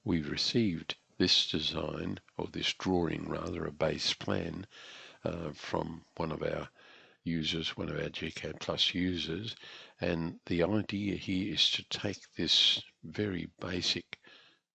We've received this design, or this drawing rather, a base plan from one of our users, one of our gCADPlus users, and the idea here is to take this very basic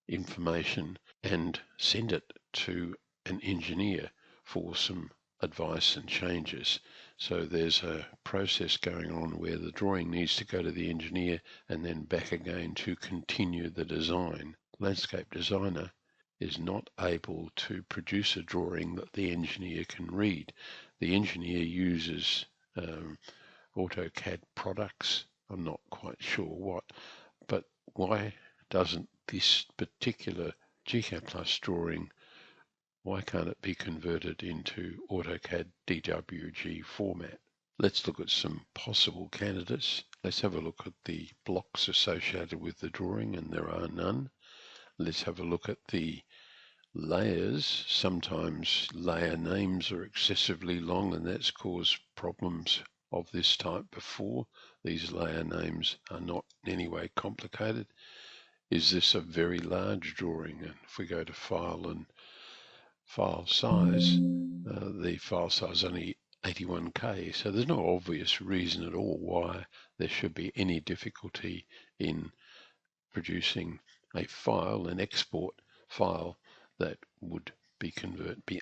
information and send it to an engineer for some advice and changes. So there's a process going on where the drawing needs to go to the engineer and then back again to continue the design. Landscape designer is not able to produce a drawing that the engineer can read. The engineer uses AutoCAD products. I'm not quite sure what, but why doesn't this particular gCADPlus drawing, why can't it be converted into AutoCAD DWG format? Let's look at some possible candidates. Let's have a look at the blocks associated with the drawing, and there are none. Let's have a look at the layers. Sometimes layer names are excessively long, and that's caused problems of this type before. These layer names are not in any way complicated. Is this a very large drawing? And if we go to File and File Size, the file size is only 81K, so there's no obvious reason at all why there should be any difficulty in producing a file, an export file that would be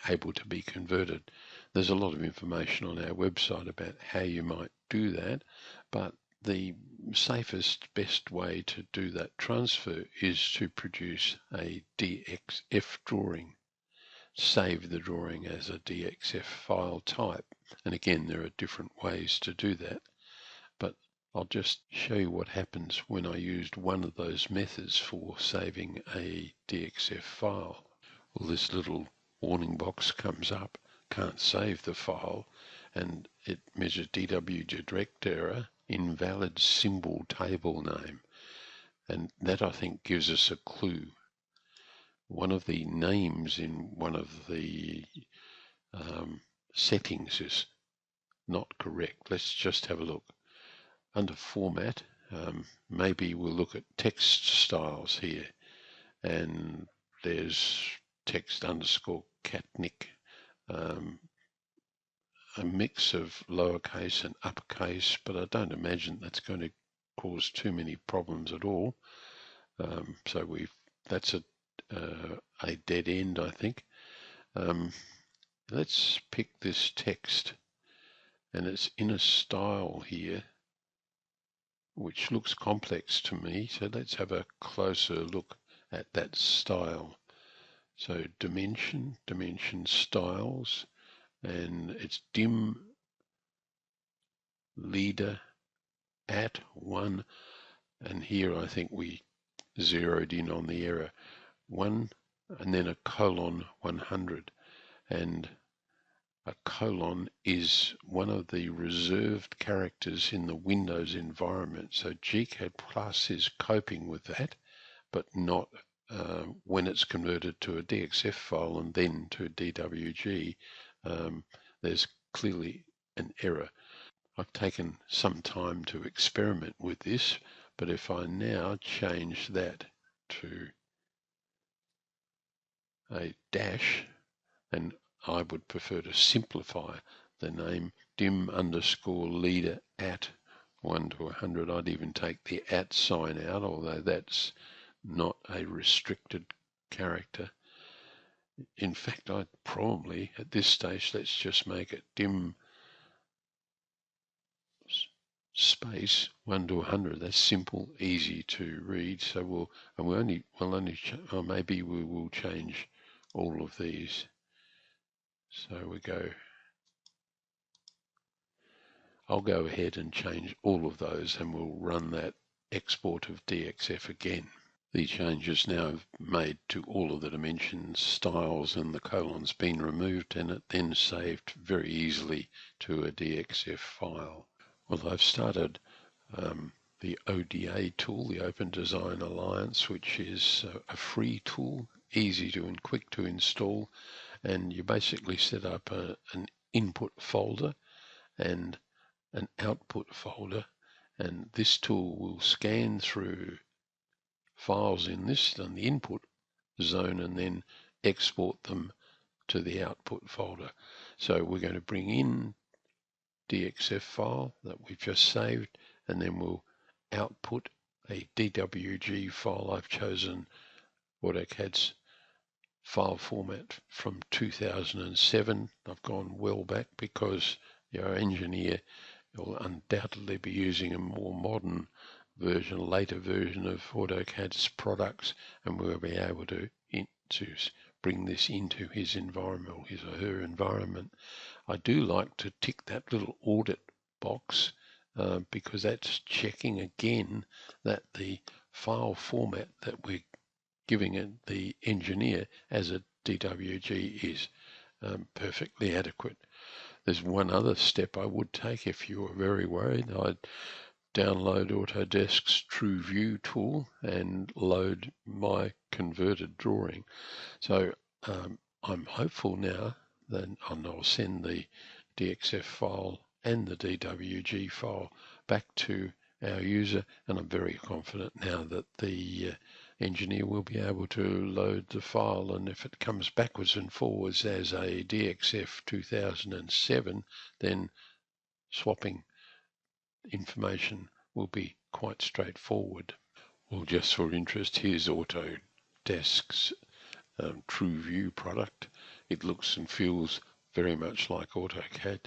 able to be converted. There's a lot of information on our website about how you might do that, but the safest, best way to do that transfer is to produce a DXF drawing. Save the drawing as a DXF file type. And again, there are different ways to do that, but I'll just show you what happens when I used one of those methods for saving a DXF file. Well, this little warning box comes up, can't save the file, and it measures DWG direct error, invalid symbol table name. And that, I think, gives us a clue. One of the names in one of the settings is not correct. Let's just have a look. Under Format, maybe we'll look at text styles here, and there's text underscore Katnick, a mix of lowercase and uppercase, but I don't imagine that's going to cause too many problems at all. So that's a dead end, I think. Let's pick this text, and it's in a style here which looks complex to me, so let's have a closer look at that style. So dimension styles, and it's dim leader at 1, and here I think we zeroed in on the error. 1 and then a colon 100, and a colon is one of the reserved characters in the Windows environment. So gCADPlus is coping with that, but not when it's converted to a DXF file and then to DWG. There's clearly an error. I've taken some time to experiment with this, but if I now change that to a dash, and I would prefer to simplify the name dim underscore leader at 1 to 100. I'd even take the at sign out, although that's not a restricted character. In fact, I'd probably, at this stage, let's just make it dim space 1 to 100. That's simple, easy to read. So maybe we will change all of these. So I'll go ahead and change all of those, and we'll run that export of DXF again. The changes now have made to all of the dimensions, styles, and the colon's been removed, and it then saved very easily to a DXF file. Well, I've started the ODA tool, the Open Design Alliance, which is a free tool, easy to and quick to install, and you basically set up an input folder and an output folder, and this tool will scan through files in this, and the input zone and then export them to the output folder. So we're going to bring in DXF file that we've just saved, and then we'll output a DWG file. I've chosen AutoCAD's file format from 2007. I've gone well back because your engineer will undoubtedly be using a more modern version, later version of AutoCAD's products, and we'll be able to bring this into his environment, his or her environment. I do like to tick that little audit box because that's checking again that the file format that we're giving it the engineer as a DWG is perfectly adequate. There's one other step I would take if you were very worried. I'd download Autodesk's TrueView tool and load my converted drawing. So I'm hopeful now that I'll send the DXF file and the DWG file back to our user, and I'm very confident now that the engineer will be able to load the file, and if it comes backwards and forwards as a DXF 2007, then swapping information will be quite straightforward. Well, just for interest, here's Autodesk's TrueView product. It looks and feels very much like AutoCAD.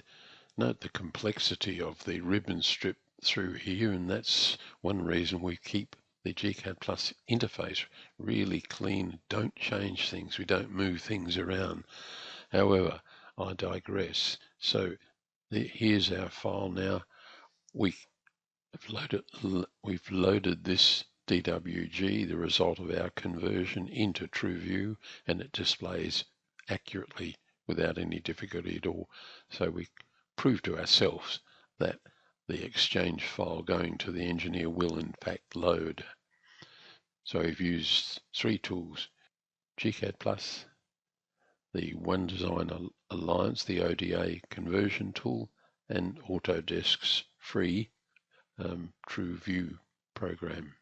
Note the complexity of the ribbon strip through here, and that's one reason we keep the gCADPlus interface really clean. Don't change things, we don't move things around. However, I digress. So here's our file now. We've loaded this DWG, the result of our conversion, into TrueView, and it displays accurately without any difficulty at all. So we prove to ourselves that the exchange file going to the engineer will in fact load. So we've used three tools: gCADPlus, the One Design Alliance, the ODA conversion tool, and Autodesk's free TrueView program.